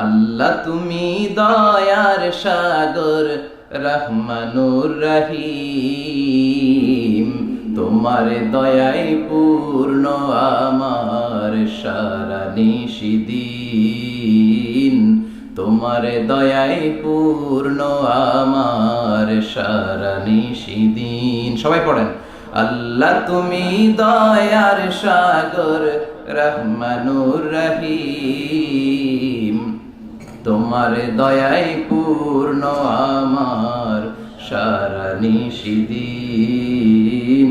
আল্লাহ তুমি দয়ার সাগর রহমানুর রহিম, তোমার দয়ায় পূর্ণ আমার সারা নিশিদিন, তোমার দয়ায় পূর্ণ আমার সারা নিশিদিন। সবাই পড়েন, আল্লাহ তুমি দয়ার সাগর রহমানুর রহিম, তোমার দয়ায় পূর্ণ আমার সারা নিশিদিন,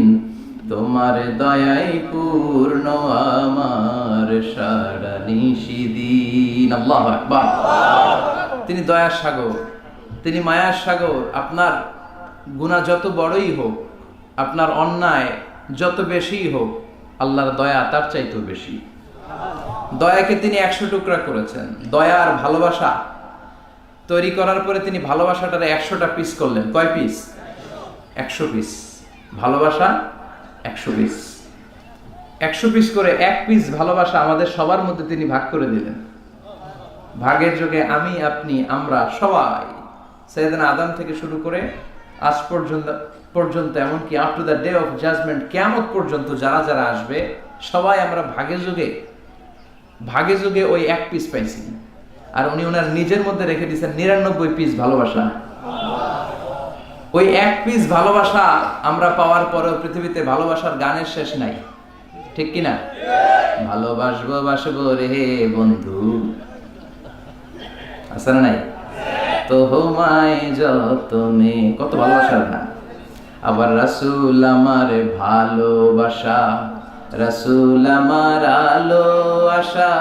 তোমার দয়ায় পূর্ণ আমার সারা নিশিদিন। আল্লাহু আকবার। তিনি দয়ার সাগর, তিনি মায়ার সাগর। আপনার গুনাহ যত বড়ই হোক, আপনার অন্যায় যত বেশি হোক, আল্লাহর দয়া তার চাইতেও বেশি। দয়াকে তিনি 100 টুকরা করেছেন। দয়া আর ভালোবাসা তৈরি করার পরে তিনি ভালোবাসাটার 100টা পিস করলেন। কয় পিস? 100 পিস। ভালোবাসা 100 পিস। 100 পিস করে এক পিস ভালোবাসা আমাদের সবার মধ্যে তিনি ভাগ করে দিলেন। ভাগের যোগে আমি, আপনি, আমরা সবাই, সাইয়েদনা আদম থেকে শুরু করে আজ পর্যন্ত এমনকি up to the day of judgement, কিয়ামত পর্যন্ত যারা যারা আসবে, সবাই আমরা ভাগে যোগে ওই এক পিস পাইছি। আর উনি ওনার নিজের মধ্যে রেখে দিয়েছেন 99 পিস ভালোবাসা। ওই এক পিস ভালোবাসা আমরা পাওয়ার পরেও পৃথিবীতে ভালোবাসার গানের শেষ নাই, ঠিক কিনা? ভালোবাসবো বাসবো রে বন্ধু, আছে না নাই? তোমায় যতনে, কত ভালোবাসার গান। আবার রাসূল আমার ভালোবাসা, রাসূল আমার আলো আশা,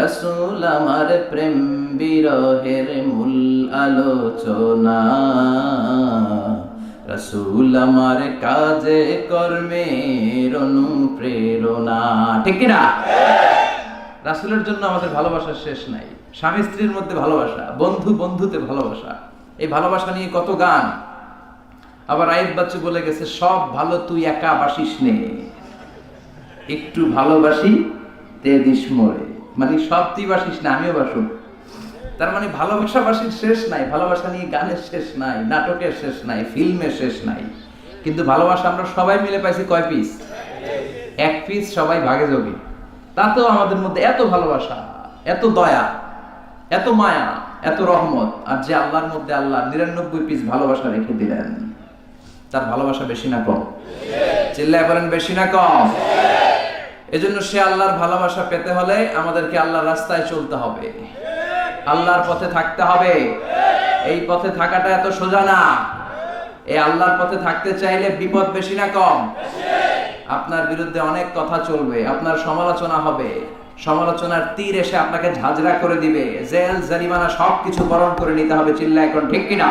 রাসূল আমার প্রেম বিরহের মূল আলোচনা, রাসূল আমার কাজে কর্মের অনুপ্রেরণা, ঠিক কিনা? রাসূলের জন্য আমাদের ভালোবাসার শেষ নাই। স্বামী স্ত্রীর মধ্যে ভালোবাসা, বন্ধু বন্ধুতে ভালোবাসা, এই ভালোবাসা নিয়ে কত গান। আবার আইব বাচ্চু বলে গেছে, সব ভালো তুই একা বাসিস নে, একটু ভালোবাসি তে দিস মরে। মানে সব তুই বাসিস না, আমিও বাসু। তার মানে ভালোবাসা বাসির শেষ নাই। ভালোবাসা নিয়ে গানের শেষ নাই, নাটকের শেষ নাই, ফিল্মের শেষ নাই। কিন্তু ভালোবাসা আমরা সবাই মিলে পাইছি কয় পিস? এক পিস। সবাই ভাগে যোগে। তাতেও আমাদের মধ্যে এত ভালোবাসা, এত দয়া, এত মায়া, এত রহমত। আর যে আল্লাহর মধ্যে আল্লাহ 99 পিস ভালোবাসা রেখে দিলেন, তার ভালোবাসা বেশি না কম? চিল্লায় বলেন, বেশি না কম? এজন্য সে আল্লাহর ভালোবাসা পেতে হলে আমাদেরকে আল্লাহর রাস্তায় চলতে হবে, আল্লাহর পথে থাকতে হবে। এই পথে থাকাটা এত সোজা না। এই আল্লাহর পথে থাকতে চাইলে বিপদ বেশি না কম? আপনার বিরুদ্ধে অনেক কথা চলবে, আপনার সমালোচনা হবে, সমালোচনার তীর এসে আপনাকে ঝাঁঝরা করে দিবে, জেল জারিমানা সবকিছু বরণ করে নিতে হবে। চিল্লায় এখন ঠিক কিনা?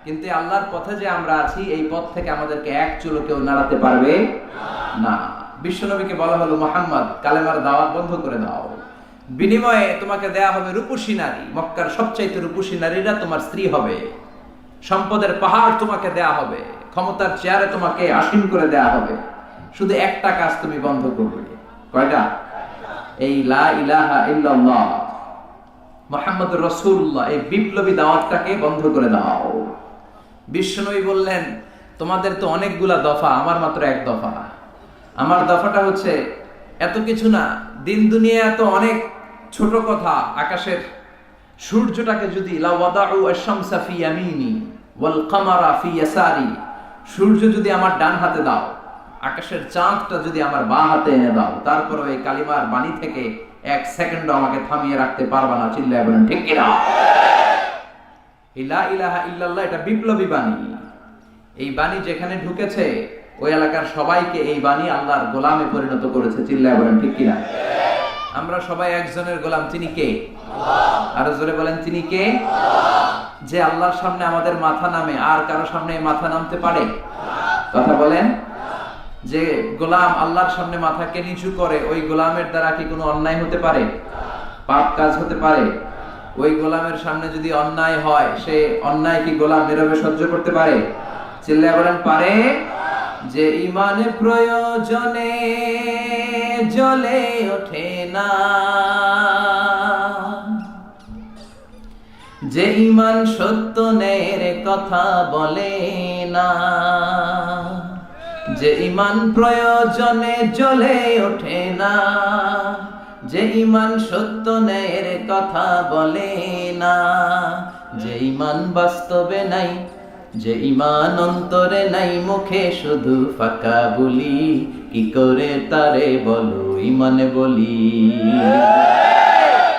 কিন্তু আল্লাহর পথে যে আমরা আছি, এই পথ থেকে আমাদেরকে এক চুলো কেউ নাড়াতে পারবে না। বিশ্বনবীকে বলা হলো, মুহাম্মদ কালেমার দাওয়াত বন্ধ করে দাও, বিনিময়ে তোমাকে দেয়া হবে রূপসী নারী। মক্কার সবচাইতে রূপসী নারীরা তোমার স্ত্রী হবে, সম্পদের পাহাড় তোমাকে দেয়া হবে, ক্ষমতার চেয়ারে তোমাকে আসীন করে দেয়া হবে। শুধু একটা কাজ তুমি বন্ধ করবে। কয়টা? এই লা ইলাহা ইল্লাল্লাহ মুহাম্মদুর রাসূলুল্লাহ, এই বিপ্লবী দাওয়াতটাকে বন্ধ করে দাও। বিশ্বনবী বললেন, তোমাদের তো অনেকগুলা দফা, আমার মাত্র এক দফা। আমার দফাটা হচ্ছে এত কিছু না, দিন দুনিয়া তো অনেক ছোট কথা। আকাশের সূর্যটাকে যদি লা ওয়াদাউ আশ-শামসা ফি ইয়ামিনি ওয়াল কামারা ফি ইয়াসারি, সূর্য যদি আমার ডান হাতে দাও, আকাশের চাঁদটা যদি আমার বাঁ হাতে এনে দাও, তারপরে এই কালিমার বাণী থেকে এক সেকেন্ডও আমাকে থামিয়ে রাখতে পারবা না। চিল্লায় বলেন ঠিক কিনা? লা ইলাহা ইল্লাল্লাহ এটা বিপ্লবী বাণী। এই বাণী যেখানে ঢুকেছে, ওই এলাকার সবাইকে এই বাণী আল্লাহর গোলামে পরিণত করেছে। চিল্লায় বলেন ঠিক কিনা? আমরা সবাই একজনের গোলাম। তিনি কে? আল্লাহ। আরো জোরে বলেন, তিনি কে? আল্লাহ। যে আল্লাহর সামনে আমাদের মাথা নামে, আর কারো সামনে মাথা নামতে পারে? কথা বলেন। যে গোলাম আল্লাহর সামনে মাথাকে নিচু করে, ওই গোলামের দ্বারা কি কোনো অন্যায় হতে পারে? পাপ কাজ হতে পারে? ওই গোলামের সামনে যদি অন্যায় হয়, সে অন্যায় কি গোলাম নীরবে সহ্য করতে পারে? চিল্লায় বলেন পারে। যে ইমানে প্রয়োজনে জ্বলে ওঠে না, যে ইমান সত্য ন্যায়ের কথা বলে না, যে ইমান প্রয়োজনে জ্বলে ওঠে না, যে ইমান সত্য ন্যায়ের কথা বলে না, যে ইমান বাস্তবে নাই, যে ইমান অন্তরে নাই, মুখে শুধু ফাঁকা বলি, কি করে তারে বলো ইমানে বলি,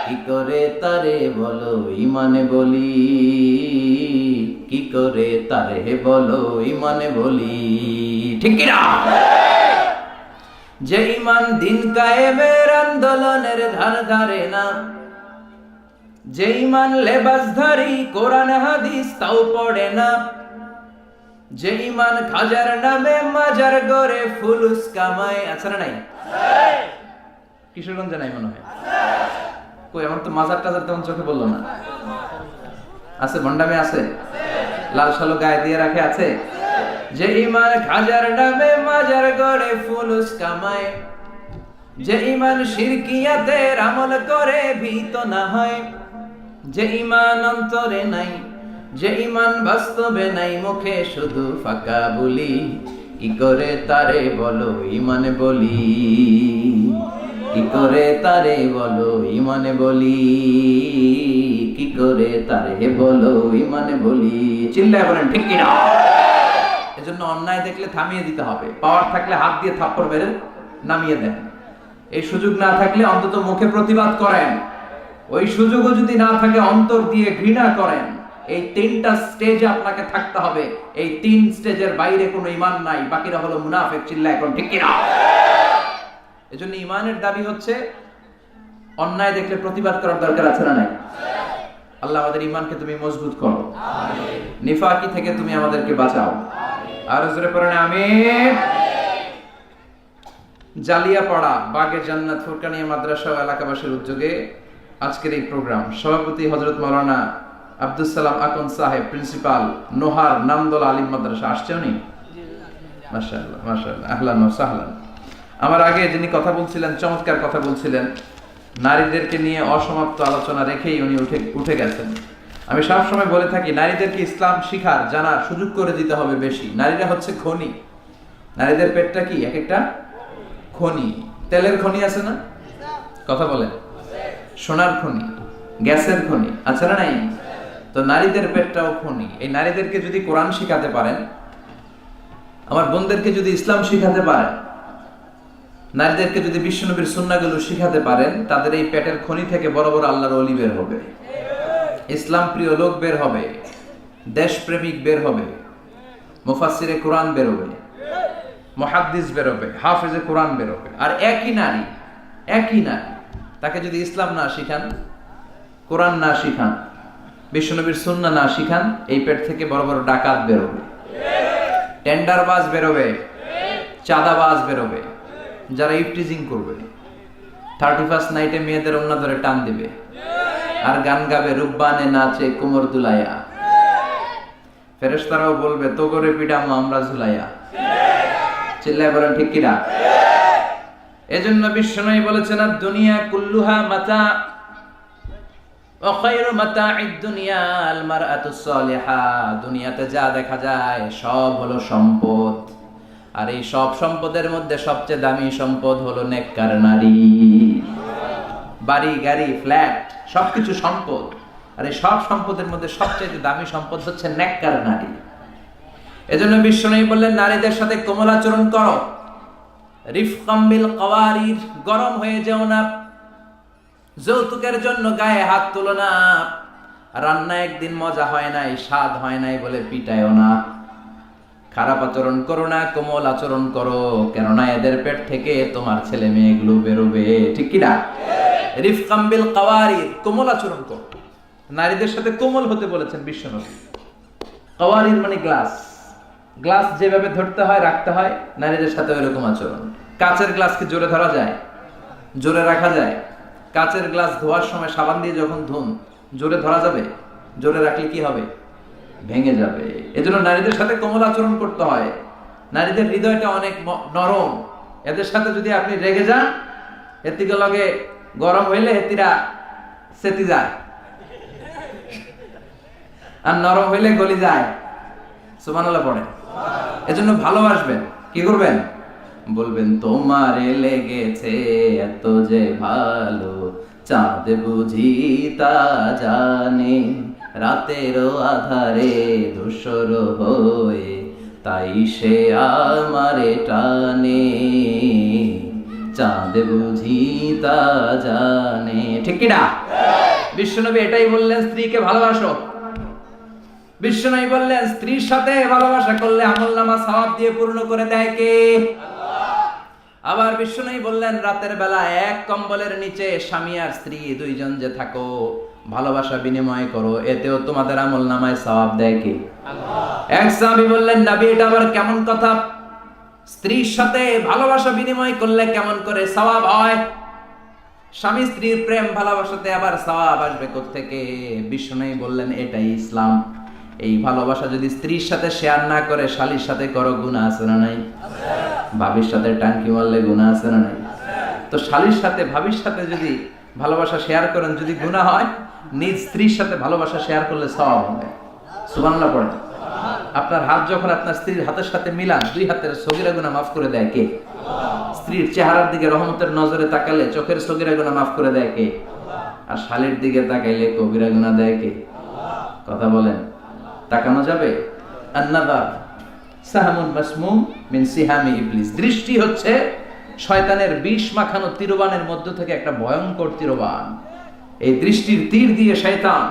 কি করে তারে বলো ইমানে বলি, কি করে তারে বলো ইমানে বলি, ঠিক কি না? যে ইমান দিন কায়েমের আন্দোলনের ধার ধারে না, যে ইমান লেবাসধারী কোরআন হাদিস তাও পড়ে না, যে ইমান খাজার নামে মাজার গড়ে ফুলুস কামায়, আছে না নাই? কিশোরগঞ্জে নাই মনে হয়, কই আমার তো মাজার টাজার তেমন চোখে বললো না। আছে, ভন্ডামে আছে, লাল সালো গায়ে দিয়ে রাখে আছে। যে ইমান খাজার নামে মাজার গড়ে ফুলুস কামায়, যে ইমান শিরকিয়াতের আমল করে ভীত না হয়, যে ইমান অন্তরে নাই, যে ইমান বাস্তবে নাই, মুখে শুধু ফাঁকা বলি, কি করে তারে বলো ইমানে বলি, কি করে তারে বলো ইমানে বলি, কি করে তারে বলো ইমানে বলি, চিল্লায় বলেন ঠিক কি না? এজন্য অন্যায় দেখলে থামিয়ে দিতে হবে, পাওয়ার থাকলে হাত দিয়ে থাপ্পড় মেরে নামিয়ে দেন, এই সুযোগ না থাকলে অন্তত মুখে প্রতিবাদ করেন, ওই সুযোগও যদি না থাকে অন্তর দিয়ে ঘৃণা করেন। এই তিনটা স্টেজে আপনাকে থাকতে হবে, এই তিন স্টেজের বাইরে কোনো ঈমান নাই, বাকিরা হলো মুনাফিক, চিল্লায় এখন ঠিক কি না? এজন্য ঈমানের দাবি হচ্ছে অন্যায় দেখলে প্রতিবাদ করার দরকার আছে না নাই? আল্লাহ আমাদের ঈমানকে তুমি মজবুত করো, নিফাকি থেকে তুমি আমাদেরকে বাঁচাও, আর জোরে পড়েন আমিন। জালিয়াপাড়া বাগে জান্নাত ফুরকানিয়া মাদ্রাসা ও এলাকাবাসীর উদ্যোগে আজকের এই প্রোগ্রাম, সভাপতি হযরত মাওলানা আব্দুল সালাম আকন সাহেব, প্রিন্সিপাল নোহার নামদোলা আলিম মাদ্রাসা, আসছে উনি? মাশাআল্লাহ মাশাআল্লাহ, আহলান ওয়া সাহলান। আমার আগে যিনি কথা বলছিলেন, চমৎকার কথা বলছিলেন, নারীদেরকে নিয়ে অসমাপ্ত আলোচনা রেখেই উনি উঠে গেছেন। আমি সবসময় বলে থাকি, নারীদেরকে ইসলাম শিখার জানার সুযোগ করে দিতে হবে বেশি। নারীরা হচ্ছে খনি, নারীদের পেটটা কি এক একটা খনি, তেলের খনি আছে না? কথা বলেন, সোনার খনি, গ্যাসের খনি আছে না নাই? তো নারীদের পেটটাও খনি। এই নারীদেরকে যদি কোরআন শিখাতে পারেন, আমার বোনদেরকে যদি ইসলাম শিখাতে পারেন, নারীদেরকে যদি বিশ্বনবীর সুন্নাহগুলো শিখাতে পারেন, তাদের এই পেটের খনি থেকে বড় বড় আল্লাহর ওলি বের হবে, ইসলাম প্রিয় লোক বের হবে, দেশপ্রেমিক বের হবে, মুফাসসিরে কোরআন বের হবে, মুহাদ্দিস বের হবে, হাফেজে কোরআন বের হবে। আর একই নারী তাকে যদি ইসলাম না শিখান, কোরআন না শিখান, বিশ্বনবীর সুন্নাহ না শিখান, এই পেট থেকে বড় বড় ডাকাত বের হবে, টেন্ডারবাজ বের হবে, চাঁদাবাজ বের হবে, যারা ইফটিজিং করবে, 31st নাইটে মেয়েদের ওন্না ধরে টান দিবে, আর গান গাবে, রুব্বানে নাচে কোমর দুলাইয়া, ফেরেশতারাও বলবে তো করে পিডামো আমরা ঝুলাইয়া, চিল্লায় বলেন ঠিক কিনা? এজন্য বিশ্বনবী বলেছেন, আর দুনিয়া কুল্লুহা মাতা ওয়া খায়রু মাতা'আদ দুনিয়া আল মারআতুস সালিহা। দুনিয়াতে যা দেখা যায় সব হলো সম্পদ, আর এই সব সম্পদের মধ্যে সবচেয়ে দামি সম্পদ হলো নেককার নারী। বাড়ি গাড়ি ফ্ল্যাট সবকিছু সম্পদ, আর এই সব সম্পদের মধ্যে সবচেয়ে দামি সম্পদ হচ্ছে নেককার নারী। এজন্য বিশ্বনবী বললেন, নারীদের সাথে কোমল আচরণ করো, রিফকাম বিল কাওয়ারির, গরম হয়ে যেও না, যৌতুকের জন্য গায়ে হাত তুলো না, রান্না একদিন মজা হয় নাই, স্বাদ হয় নাই বলে পিটায়ও না, খারাপ আচরণ করো না, কোমল আচরণ করো, কেননা এদের পেট থেকে তোমার ছেলে মেয়েগুলো বেরোবে, ঠিক কিনা? রিফকাম বিল কাওয়ারির, কোমল আচরণ করো। নারীদের সাথে কোমল হতে বলেছেন বিশ্বনবী। কাওয়ারির মানে গ্লাস, গ্লাস যেভাবে ধরতে হয় রাখতে হয়, নারীদের সাথে ওইরকম আচরণ। কাচের গ্লাসকে জোরে ধরা যায়, জোরে রাখা যায়? কাচের গ্লাস ধোয়ার সময় সাবান দিয়ে যখন ধুন, জোরে ধরা যাবে? জোরে রাখলে কি হবে? ভেঙে যাবে। এজন্য নারীদের সাথে কোমল আচরণ করতে হয়। নারীদের হৃদয়টা অনেক নরম, এদের সাথে যদি আপনি রেগে যান, এতিকে লগে গরম হইলে এতিরা সেতি যায়, আর নরম হইলে গলি যায়। সুবহানাল্লাহ পড়েন। এজন্য ভালোবাসবেন, কি করবেন? বলবেন তোমারে লেগেছে এত যে ভালো, চাঁদ বুঝি তা জানে, রাতেরও আধারে ধূসর হয়ে তাই সে আমারে টানে, চাঁদ বুঝি তা জানে। ঠিক কি না? বিশ্বনবী এটাই বললেন, স্ত্রীকে ভালোবাসো। বিশ্বনবী বললেন স্ত্রীর সাথে ভালোবাসা করলে আমলনামা সওয়াব দিয়ে পূর্ণ করে দেয় কে? আবার বিশ্বনবী বললেন রাতের বেলা এক কম্বলের নিচে স্বামী আর স্ত্রী দুইজন যে থাকো, ভালোবাসা বিনিময় করো, এতেও তোমাদের আমলনামায় সওয়াব দেয় কে? আল্লাহ। এক সাহাবী বললেন নবী এটা আবার কেমন কথা, স্ত্রীর সাথে ভালোবাসা বিনিময় করলে কেমন করে সওয়াব হয়? স্বামী স্ত্রীর প্রেম ভালোবাসাতে আবার সওয়াব আসবে কোত্থেকে? বিশ্বনবী বললেন এটাই ইসলাম। এই ভালোবাসা যদি স্ত্রীর সাথে শেয়ার না করে শালীর সাথে করো, গুনাহ আছে না নাই? ভাবির সাথে টাঙ্কি মারলে গুনাহ আছে না নাই? তো শালীর সাথে ভাবির সাথে যদি ভালোবাসা শেয়ার করেন, যদি গুনাহ হয়, নিজ স্ত্রীর সাথে ভালোবাসা শেয়ার করলে সওয়াব হবে। সুবহানাল্লাহ পড়েন। আপনার হাত যখন আপনার স্ত্রীর হাতের সাথে মিলান, দুই হাতের সগীরা গুনাহ মাফ করে দেয় কে? স্ত্রীর চেহারার দিকে রহমতের নজরে তাকালে চোখের সগীরা গুনাহ মাফ করে দেয় কে? আর শালীর দিকে তাকাইলে কবিরা গুনাহ দেয় কে? কথা বলেন, তাকানো যাবে? আন-নাযার সাহমুন মাসমুম মিন সিহামি ইবলিস। দৃষ্টি হচ্ছে শয়তানের বিষ মাখানো তীরবানের মধ্য থেকে একটা ভয়ঙ্কর তীরবান। এই দৃষ্টির তীর দিয়ে শয়তান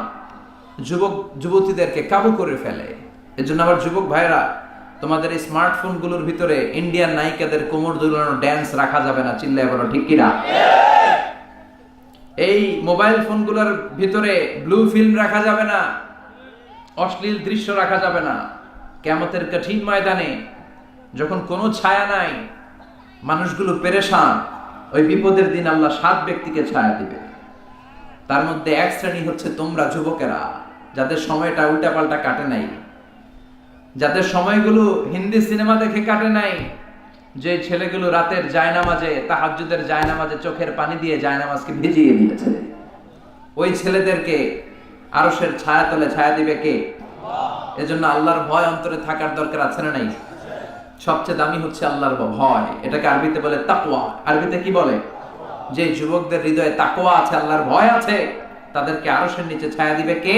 যুবক যুবতীদেরকে কাবু করে ফেলে। এজন্য আমার যুবক ভাইরা, তোমাদের এই স্মার্টফোন গুলোর ভিতরে ইন্ডিয়ান নায়িকাদের কোমর দুলানো ড্যান্স রাখা যাবে না। চিল্লায় বলো ঠিক কি না? এই মোবাইল ফোনগুলোর ভিতরে ব্লু ফিল্ম রাখা যাবে না, অশ্লীল দৃশ্য রাখা যাবে না। কিয়ামতের কঠিন ময়দানে যখন কোনো ছায়া নাই, মানুষগুলো পেরেশান, ওই বিপদের দিন আল্লাহ 7 ব্যক্তিকে ছায়া দিবে। তার মধ্যে এক শ্রেণী হচ্ছে তোমরা যুবকেরা, যাদের সময়টা উল্টাপাল্টা কাটে নাই, যাদের সময়গুলো হিন্দি সিনেমা দেখে কাটে নাই, যে ছেলেগুলো রাতের জায়নামাজে, তাহাজ্জুদের জায়নামাজে চোখের পানি দিয়ে জায়নামাজকে ভিজিয়ে দিয়েছে, ওই ছেলেদেরকে আরশের ছায়াতলে ছায়া দিবে কে? এজন্য আল্লাহর ভয় অন্তরে থাকার দরকার আছে না নাই? সবচেয়ে দামি হচ্ছে আল্লাহর ভয়। এটাকে আরবিতে বলে তাকওয়া। আরবিতে কি বলে? যে যুবকদের হৃদয়ে তাকওয়া আছে, আল্লাহর ভয় আছে, তাদেরকে আরশের নিচে ছায়া দিবে কে?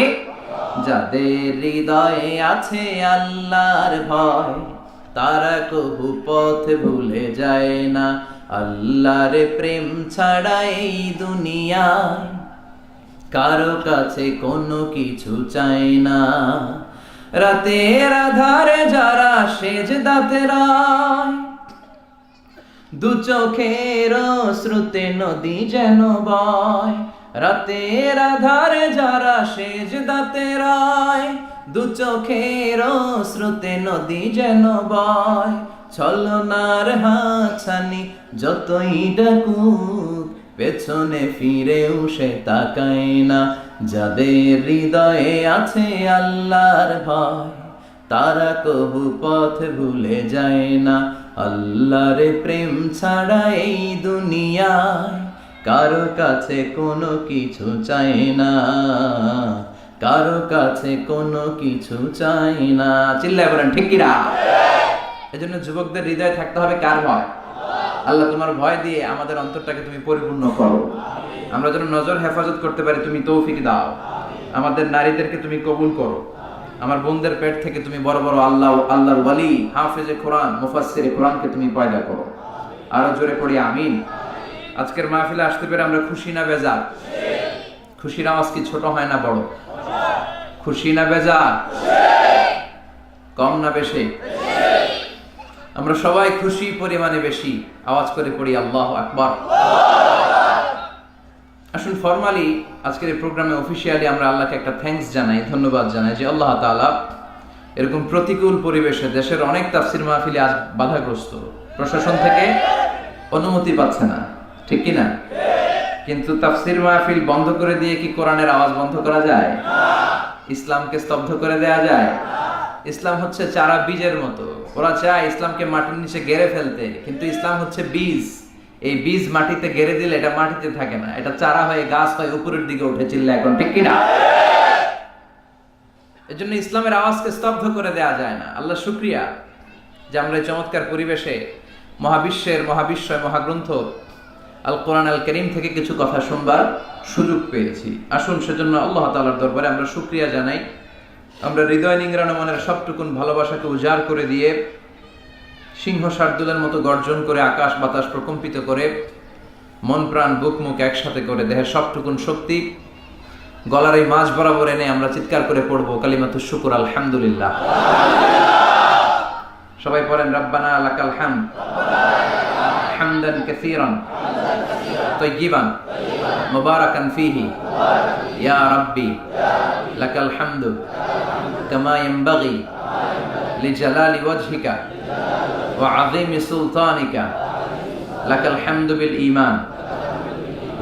যাদের হৃদয়ে আছে আল্লাহর ভয়, তারা কবু পথ ভুলে যায় না। আল্লাহর প্রেম ছাড়া এই দুনিয়ায় কারো কাছে কোনো কিছু চাই না। রাতের আধারে যারা সেজদাতে রয়, দু চোখের শ্রুতে নদী যেন বয়। রাতের আধারে যারা সেজদাতে রয়, দু চোখের শ্রুতে নদী যেন বয়। ছলনার হাতছানি যতই ডাকুক, পেছনে ফিরেও সে তাকায় না। যাদের হৃদয়ে আছে আল্লাহর ভয়, তারা কবু পথ ভুলে যায় না। আল্লাহর প্রেম ছাড়া এই দুনিয়ায় কারো কাছে কোনো কিছু চাই না, কারো কাছে কোনো কিছু চাই না। চিল্লায় বলেন ঠিক কি না? এজন্য যুবকদের হৃদয়ে থাকতে হবে কার ভয়? আল্লাহ তোমার ভয় দিয়ে আমাদের অন্তরটাকে তুমি পরিপূর্ণ করো। আমরা যেন নজর হেফাজত করতে পারি, তুমি তৌফিক দাও। আমাদের নারীদেরকে তুমি কবুল করো। আমার বোনদের পেট থেকে তুমি বড় বড় আল্লাহর ওয়ালি, হাফেজে কোরআন, মুফাসসিরে কোরআনকে তুমি পয়দা করো। আরো জোরে পড়ি আমিন। আজকের মাহফিলে আসতে পেরে আমরা খুশি না বেজার? খুশির আওয়াজ কি ছোট হয় না বড়? খুশি না বেজার? কম না বেশি? আমরা সবাই খুশি পরিমাণে বেশি। আওয়াজ করে পড়ি আল্লাহু আকবার। আসুন ফরমালি আজকের এই প্রোগ্রামে অফিশিয়ালি আমরা আল্লাহকে একটা থ্যাঙ্কস জানাই, ধন্যবাদ জানাই যে আল্লাহ তাআলা এরকম প্রতিকূল পরিবেশে দেশের অনেক তাফসীর মাহফিলে আজ বাধাগ্রস্ত, প্রশাসন থেকে অনুমতি পাচ্ছে না, ঠিক কি না? কিন্তু তাফসীর মাহফিল বন্ধ করে দিয়ে কি কোরআনের আওয়াজ বন্ধ করা যায়? ইসলামকে স্তব্ধ করে দেয়া যায়? ইসলাম হচ্ছে চারা বীজের মতো। ওরা চায় ইসলামকে মাটির নিচে গেড়ে ফেলতে, কিন্তু ইসলাম হচ্ছে বীজ। এই বীজ মাটিতে গেড়ে দিলে এটা মাটিতে থাকে না, এটা চারা হয়ে গাছ হয়ে উপরের দিকে উঠে। চিল্লা এখন ঠিক কিনা? এজন্য ইসলামের আওয়াজকে স্তব্ধ করে দেয়া যায় না। আল্লাহ শুকরিয়া যে আমরা এই চমৎকার পরিবেশে মহাবিশ্বয় মহাগ্রন্থ আল কোরআন আল কারীম থেকে কিছু কথা শুনবার সুযোগ পেয়েছি। আসুন সেজন্য আল্লাহ তাআলার দরবারে আমরা শুকরিয়া জানাই। আমরা হৃদয় নিংড়ানো মনের সবটুকুন ভালোবাসাকে উজাড় করে দিয়ে সিংহ শার্দুলের মতো গর্জন করে আকাশ বাতাস প্রকম্পিত করে মন প্রাণ বুক মুখ একসাথে করে দেহের সবটুকুন শক্তি গলার এই মাঝ বরাবর এনে আমরা চিৎকার করে পড়বো কালিমাতুশ শুকর আলহামদুলিল্লাহ। সবাই পড়েন রব্বানা লাকাল হামদ হামদান কাসীরান তাইয়িবান মুবারাকান ফীহি ইয়া রাব্বি লাকাল হামদু কামা ইয়ানবাগি লিজালালি ওয়াজহিকা ওয়া আযীমি সুলতানিকা লাকাল হামদু বিল ঈমান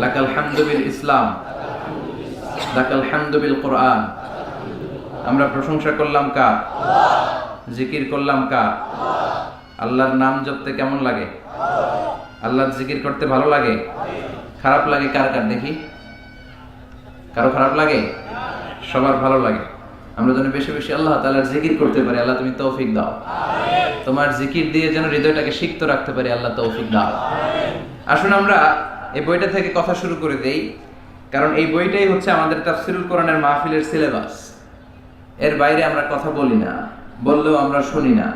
লাকাল হামদু বিল ইসলাম লাকাল হামদু বিল কুরআন। আমরা প্রশংসা করলাম কার? জিকির করলাম কার? আল্লাহর নাম জপতে কেমন লাগে? আল্লাহর জিকির করতে ভালো লাগে? খারাপ লাগে কার কার দেখি? কারো খারাপ লাগে? সবার ভালো লাগে। আমরা যেন বেশি বেশি আল্লাহ তাআলার জিকির করতে পারি। আল্লাহ তুমি তৌফিক দাও। তোমার জিকির দিয়ে যেন হৃদয়টাকে সিক্ত রাখতে পারি। আল্লাহ তৌফিক দাও। আসুন আমরা এই বইটা থেকে কথা শুরু করে দেই, কারণ এই বইটাই হচ্ছে আমাদের তাফসীরুল কোরআনের মাহফিলের সিলেবাস। এর বাইরে আমরা কথা বলি না, বললেও আমরা শুনি না,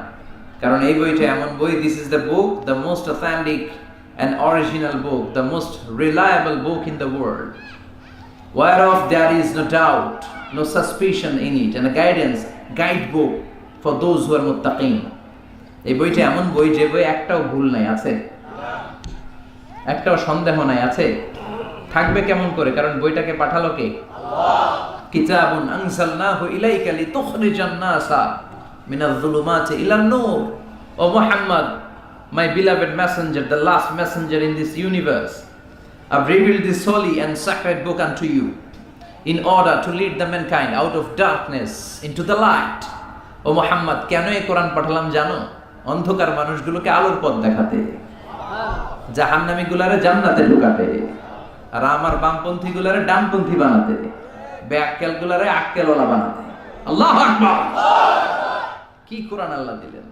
কারণ এই বইটা এমন বই, this is the book, the most authentic and original book, the most reliable book in the world, whereof there is no doubt, no suspicion in it, and a guidebook for those who are muttaqin. এই বইটা এমন বই যে বই একটাও ভুল নাই, আছে একটাও সন্দেহ নাই, আছে থাকবে কেমন করে? কারণ বইটাকে পাঠালো কে? আল্লাহ। কিতাবুন আনজালনাহু ইলাইকা লিতুখরিজান NASA Minaj যুলুমাতি ইলান Noor. O Muhammad, my beloved messenger, the last messenger in this universe, I've revealed this holy and sacred book unto you in order to lead the mankind out of darkness into the light. ও মুহাম্মদ, কেন এই কোরআন পাঠালাম জানো? অন্ধকার মানুষগুলোকে আলোর পথ দেখাতে, জাহান্নামী গুলারে জান্নাতে ঢুকাতে, আর আমার বামপন্থী গুলারে ডানপন্থী বানাতে, বেআক্কেল গুলারে আক্কেলওয়ালা বানাতে। আল্লাহু আকবার। কি কোরআন আল্লাহ দিলেন!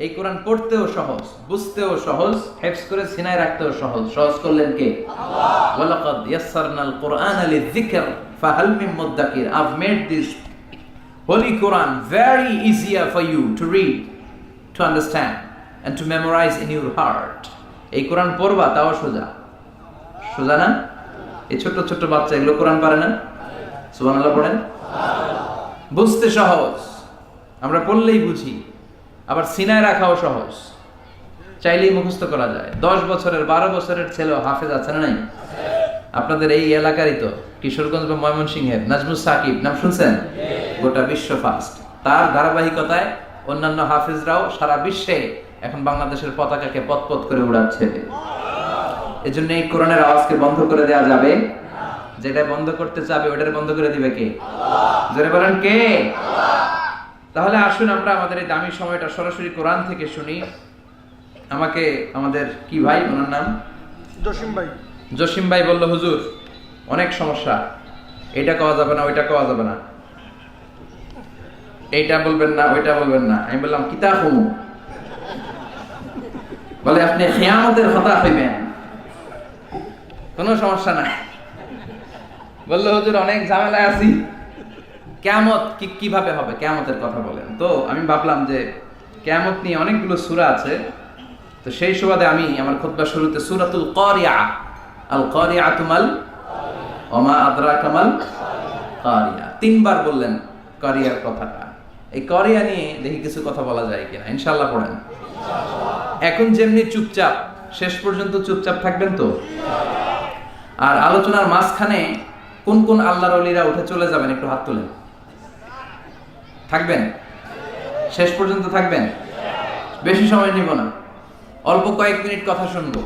এই কোরআন পড়তেও সহজ, বুঝতেও সহজ, হেফজ করে সিনায় রাখতেও সহজ। সহজ করলেন কে? আল্লাহ। ওয়ালাকাদ ইয়াসসারনাল কুরআনা লিযিকর ফাহাল মিন মুদ্দাকির। I've made this holy Quran very easier for you to read, to understand and to memorize in your heart. এই কোরআন পড়বা তাও সোজা। সোজা না? এই ছোট ছোট বাচ্চা এগুলো কোরআন পারে না? সুবহানাল্লাহ পড়েন। বুঝতে সহজ, আমরা পড়লেই বুঝি, আবার সিনায় রাখাও সহজ, চাইলেই মুখস্থ করা যায়। 10 বছরের 12 বছরের ছেলেও হাফেজ আছে না নাই? আপনাদের এই এলাকারই তো, কিশোরগঞ্জ বা ময়মনসিংহের নাজমুস সাকিব নাম শুনছেন? গোটা বিশ্ব ফাস্ট। তার ধারাবাহিকতায় অন্যান্য হাফেজরাও সারা বিশ্বে এখন বাংলাদেশের পতাকাকে পতপত করে উড়াচ্ছে। এজন্য এই কোরআনের আওয়াজকে বন্ধ করে দেওয়া যাবে? যেটা বন্ধ করতে চাবে ওটার বন্ধ করে দিবে কে? আল্লাহ। জোরে বলেন কে? আল্লাহ। তাহলে আসুন আমরা আমাদের এই দামি সময়টা সরাসরি কোরআন থেকে শুনি। আমাকে আমাদের কি ভাই, ওনার নাম জসিম ভাই বলল, হুজুর অনেক সমস্যা, এটা কওয়া যাবে না, ওইটা কওয়া যাবে না, এইটা বলবেন না, ওইটা বলবেন না। আমি বললাম কিতাব হুম, বলে আপনি কিয়ামতের কথা কইবেন, কোনো সমস্যা নাই। বললো হুজুর অনেক ঝামেলায় আছি, কিয়ামত কিভাবে হবে, কিয়ামতের কথা বলেন। তো আমি ভাবলাম যে কিয়ামত নিয়ে অনেকগুলো সূরা আছে, তো সেই সুবাদে আমি আমার খুতবা শুরুতে সূরাতুল কারিয়া, আল কারিয়াতু মাল ওয়া মা আদরাকা মাল কারিয়া 3 বার বললেন কারিয়ার কথাটা। এই কারিয়া নিয়ে দেখি কিছু কথা বলা যায় কিনা, ইনশাআল্লাহ পড়েন। এখন যেমনি চুপচাপ, শেষ পর্যন্ত চুপচাপ থাকবেন তো? আর আলোচনার মাঝখানে কোন কোন আল্লাহর ওলিরা উঠে চলে যাবেন একটু হাত তুলেন। থাকবেন? শেষ পর্যন্ত থাকবেন? বেশি সময় নিব না, অল্প কয়েক মিনিট কথা শুনবো,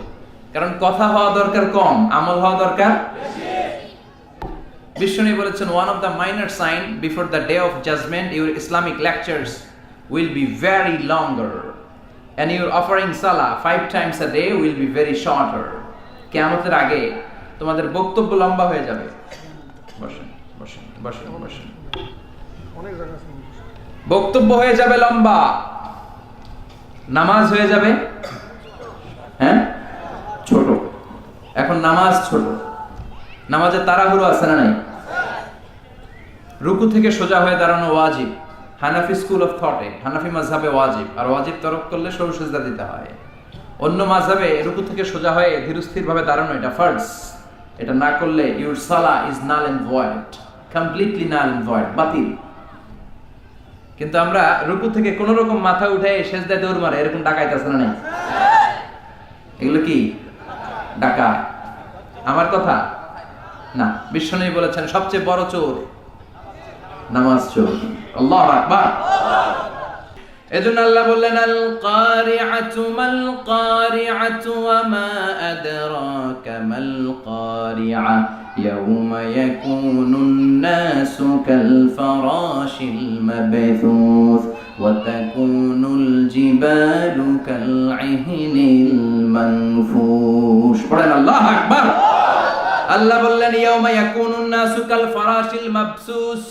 কারণ কথা হওয়া দরকার কম, আমল হওয়া দরকার বেশি। বিশ্বনবী বলেছেন, one of the minor sign before the day of judgment your Islamic lectures will be very longer and your offering salah 5 times a day will be very shorter. কিয়ামতের আগে তোমাদের বক্তব্য লম্বা হয়ে যাবে। বসেন বসেন বসেন বসেন। বক্তব্য হয়ে যাবে লম্বা, নামাজ হয়ে যাবে হ্যাঁ ছোট। এখন নামাজ ছোট, নামাজে তাড়াহুড়ো আছে না নাই? রুকু থেকে সোজা হয়ে দাঁড়ানো ওয়াজিব, হানাফি স্কুল অফ থটে, হানাফি মাযহাবে ওয়াজিব, আর ওয়াজিব তরক করলে সরু সিজদা দিতে হয়। অন্য মাযহাবে রুকু থেকে সোজা হয়ে ধীরস্থির ভাবে দাঁড়ানো এটা ফরজ, এটা না করলে ইউর সালাহ is null and void, completely null and void, বাতিল। কিন্তু আমরা রুকু থেকে কোন রকম মাথা উঠে সিজদায় দৌড় মারে, এরকম ডাকাইতে আছে না নাই? এগুলো কি ডাকাত? আমার কথা না, বিশ্বনবী বলেছেন সবচেয়ে বড় চোর নামাজ চোর। আল্লাহু আকবার। এজন্য আল্লাহ বললেন আল কারিআতু মাল কারিআতু ওয়া মা আদরাকা মাল কারিআ ইয়াউমা ইয়াকুনুন নাসু কাল ফারাশিল মাবথুস ওয়া তাকুনুল জিবালু কাল ইহনিল মানফুশ। পড়েন আল্লাহু আকবার। আল্লাহ বললেন ইয়াউমা ইয়াকুনুন নাসু কাল ফারাশিল মাবসুস,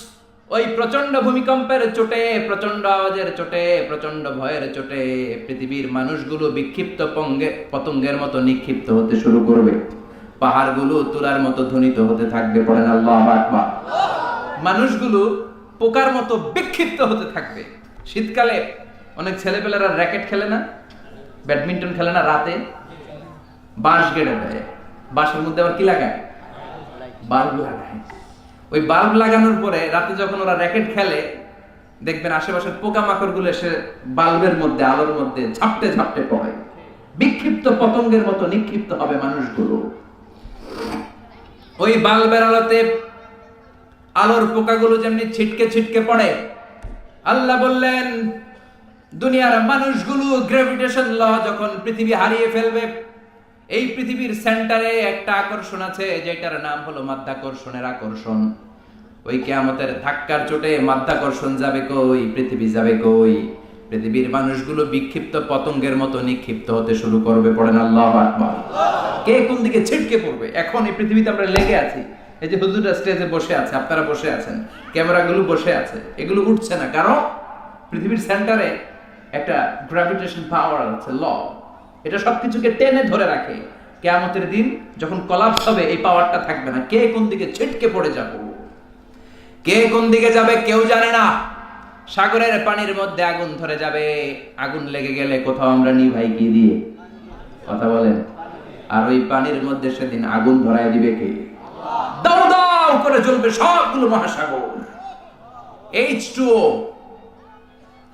ওই প্রচন্ড ভূমিকম্পের চোটে, প্রচন্ড আওয়াজের চোটে, প্রচন্ড ভয়ের চোটে পৃথিবীর মানুষগুলো বিক্ষিপ্ত পতঙ্গের মতো নিক্ষিপ্ত হতে শুরু করবে, পাহাড়গুলো তুলার মতো ধ্বনিত হতে থাকবে। পড়েন আল্লাহু আকবার। মানুষগুলো পোকার মতো বিক্ষিপ্ত হতে থাকবে। শীতকালে অনেক ছেলেপেলেরা র্যাকেট খেলে না, ব্যাডমিন্টন খেলে না, রাতে বাঁশ গেড়ে দেয়, বাঁশের মধ্যে আবার কি লাগায়? বাল্ব লাগায়। ওই বাল্ব লাগানোর পরে রাতে যখন ওরা র্যাকেট খেলে, দেখবেন আশেপাশের পোকামাকড় গুলো এসে বাল্বের মধ্যে, আলোর মধ্যে ঝাপটে ঝাপটে পড়ে, বিক্ষিপ্ত পতঙ্গের মতো নিক্ষিপ্ত হবে মানুষগুলো। ওই বাল্বের আলোতে আলোর পোকাগুলো যেমনি ছিটকে ছিটকে পড়ে, আল্লাহ বললেন দুনিয়ার মানুষগুলো গ্র্যাভিটেশন ল যখন পৃথিবী হারিয়ে ফেলবে, এই পৃথিবীর সেন্টারে একটা আকর্ষণ আছে যেটার নাম হলো মাধ্যাকর্ষণের আকর্ষণ। ওই কিয়ামতের ধাক্কার চোটে মাধ্যাকর্ষণ যাবে কই, পৃথিবী যাবে কই, পৃথিবীর মানুষগুলো বিক্ষিপ্ত পতঙ্গের মতো নিক্ষিপ্ত হতে শুরু করবে। পড়েন আল্লাহু আকবার। কে কোন দিকে ছিটকে পড়বে। এখন এই পৃথিবীতে আমরা লেগে আছি, এই যে হুজুররা স্টেজে বসে আছে, আপনারা বসে আছেন, ক্যামেরাগুলো বসে আছে, এগুলো উঠছে না, কারণ পৃথিবীর সেন্টারে একটা গ্র্যাভিটেশন পাওয়ার আছে, ল, এটা সবকিছুকে টেনে ধরে রাখে। কিয়ামতের দিন যখন কোলাপস হবে, এই পাওয়ারটা থাকবে না, কে কোন দিকে ছিটকে পড়ে যাব, কে কোন দিকে যাবে কেউ জানে না। সাগরের পানির মধ্যে আগুন ধরে যাবে, আগুন লেগে গেলে কোথাও আমরা নিভাই কি দিয়ে? কথা বলেন। আর ওই পানির মধ্যে সেদিন আগুন ধরায় দিবে কে? দাও দাও করে জ্বলবে সবগুলো মহাসাগর। H2O,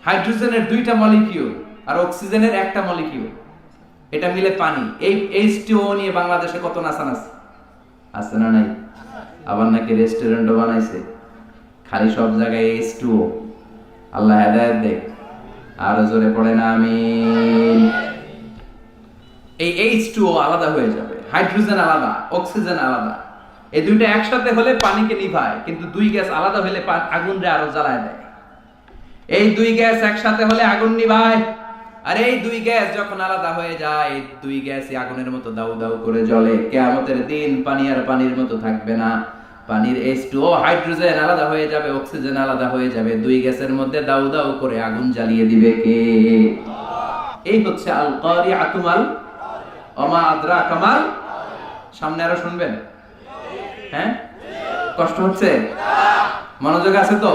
হাইড্রোজেনের 2টা মলিকিউল আর অক্সিজেনের একটা মলিকিউল, এটা মিলে পানি। এই H2O নিয়ে বাংলাদেশে কত নাচানাচি আছে না নাই? আবার নাকি রেস্টুরেন্টও বানাইছে, খালি সব জায়গায় H2O। আল্লাহ হেদায়েত দেখ। আরো জোরে পড়ে না আমিন। এই H2O আলাদা হয়ে যাবে, হাইড্রোজেন আলাদা, অক্সিজেন আলাদা। এই দুইটা একসাথে হলে পানিকে নিভায়, কিন্তু দুই গ্যাস আলাদা হলে আগুনরে আরো জ্বালায় দেয়। এই দুই গ্যাস একসাথে হলে আগুন নিভায়, আর এই দুই গ্যাস যখন আলাদা হয়ে যায়, দুই গ্যাসই আগুনের মতো দাউ দাউ করে জ্বলে। কিয়ামতের দিন পানি আর পানির মতো থাকবে না, পানির H2O হাইড্রোজেন আলাদা হয়ে যাবে, অক্সিজেন আলাদা হয়ে যাবে, দুই গ্যাসের মধ্যে দাউ দাউ করে আগুন জ্বালিয়ে দিবে কে? এই হচ্ছে আল কারিআতু মাল ওমা আদরাকা মাল। সামনে আরো শুনবেন? হ্যাঁ, কষ্ট হচ্ছে? মনোযোগ আছে তো?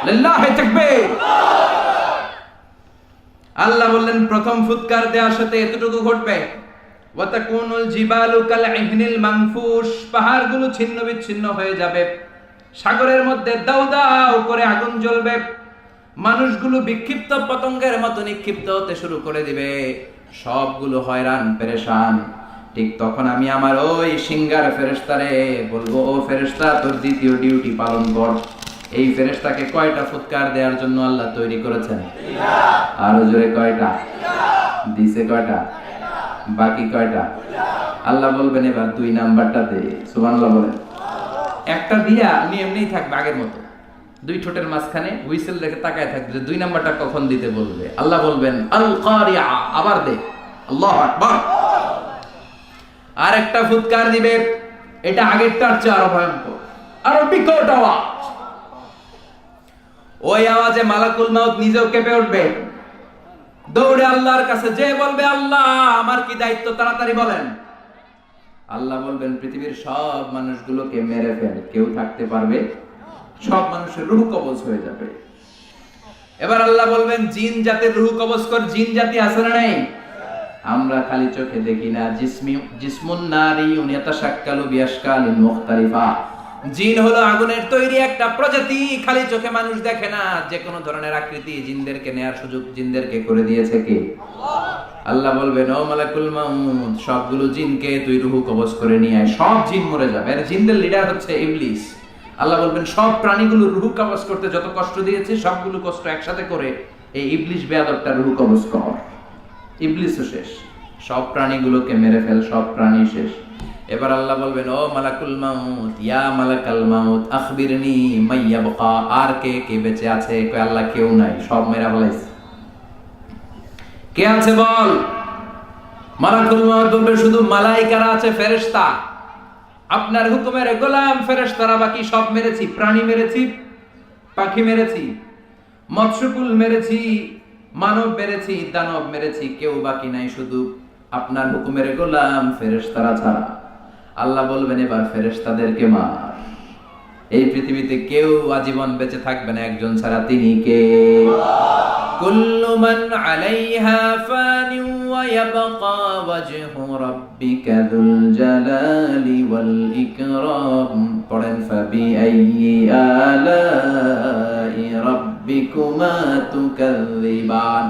লিল্লাহি তাকবীর। আল্লাহ বললেন প্রথম ফুৎকার দেওয়ার সাথে এতটুকু ঘটবে, ওয়া তাকুনুল জিবালু কাল ইহনিল মানফুশ, পাহাড়গুলো ছিন্ন বিচ্ছিন্ন হয়ে যাবে, সাগরের মধ্যে দাউ দাউ করে আগুন জ্বলবে, মানুষগুলো বিক্ষিপ্ত পতঙ্গের মতো নিক্ষিপ্ত হতে শুরু করে দিবে, সবগুলো হয়রান পেরেশান। ঠিক তখন আমি আমার ওই সিঙ্গার ফেরেশতারে বলবো, ও ফেরেশতা তোর দ্বিতীয় ডিউটি পালন কর। এই ফেরেশতাকে কয়টা ফুৎকার দেওয়ার জন্য আল্লাহ তৈরি করেছেন? আরো জোরে কয়টা দিছে? কয়টা? বাকি কয়টা? আল্লাহ বলবেন এবার 2 নাম্বারটা দে। সুবহানাল্লাহ বলেন। একটা দিয়া উনি এমনিই থাকবে আগের মতো, 2 ঠোঁটের মাঝখানে হুইসেল রেখে তাকায় থাকবে যে 2 নাম্বারটা কখন দিতে বলবে। আল্লাহ বলবেন আল কারিআ, আবার দে। আল্লাহু আকবার। আরেকটা ফুৎকার দিবে, এটা আগেরটার চেয়ে আরো ভয়ঙ্কর, আরো বিকট আওয়াজ। ওই আওয়াজে মালাকুল মাউত নিজেও কেঁপে উঠবে, দৌড়ে আল্লাহর কাছে যে বলবে, আল্লাহ আমার কি দায়িত্ব, তাড়াতাড়ি বলেন। আল্লাহ বলবেন, পৃথিবীর সব মানুষগুলোকে মেরে ফেল, কেউ থাকতে পারবে, সব মানুষের রূহ কবজ হয়ে যাবে। এবার আল্লাহ বলবেন, জিন জাতির রূহ কবজ কর। জিন জাতি আছে না নাই? আমরা খালি চোখে দেখি না। জিসমুন নারী ইয়াতাশাক্কালু বিআশকালিন মুখতালিফা। জিন হলো আগুনের তৈরি একটা প্রজাতি, খালি চোখে মানুষ দেখে না। যে কোনো ধরনের আকৃতি জিনদেরকে নেয়ার সুযোগ জিনদেরকে করে দিয়েছে কে? আল্লাহ বলবেন, ও মালাকুল মাউত, সবগুলো জিনকে তুই রূহ কবজ করে নিয়ে আয়। সব জিন মরে যাবে। আর জিনদের লিডার হচ্ছে ইবলিস। আল্লাহ বলবেন, সব প্রাণীগুলো রূহ কবজ করতে যত কষ্ট দিয়েছে, সবগুলো কষ্ট একসাথে করে এই ইবলিস বেয়াদবটা রূহ কবজ কর। ইবলিসও শেষ, সব প্রাণীগুলোকে মেরে ফেল, সব প্রাণী শেষ। এবার আল্লাহ বলবেন, ও মালাকুল মাউত, ইয়া মালাকাল মাউত আখবিরনি মাইয়াবকা। আর কে কে বেঁচে আছে? কই আল্লাহ কেউ নাই, সব মেরা ফেলাইছে। কে আছে বল? মালাকুল মাউত বলবে, শুধু মালাইকারা আছে, ফেরেশতা। আপনার হুকুমের গোলাম ফেরেশতারা, বাকি সব মেরেছি। প্রাণী মেরেছি, পাখি মেরেছি, মৎস্যকুল মেরেছি, মানব মেরেছি, দানব মেরেছি, কেউ বাকি নাই, শুধু আপনার হুকুমের গোলাম ফেরেশতারা ছাড়া। আল্লাহ বলবেন, এবার ফেরেশতাদেরকে মার। এই পৃথিবীতে কেউ আজীবন বেঁচে থাকবে না একজন ছাড়া, তিনি কে? কুল্লু মান আলাইহা ফানি ওয়া ইয়াবকা ওয়াজহু রাব্বিকা যুল জালালি ওয়াল ইকরাম। পড়েন, ফাবিআইয়ি আলাই রাব্বিকুমা তুকাযযিবান।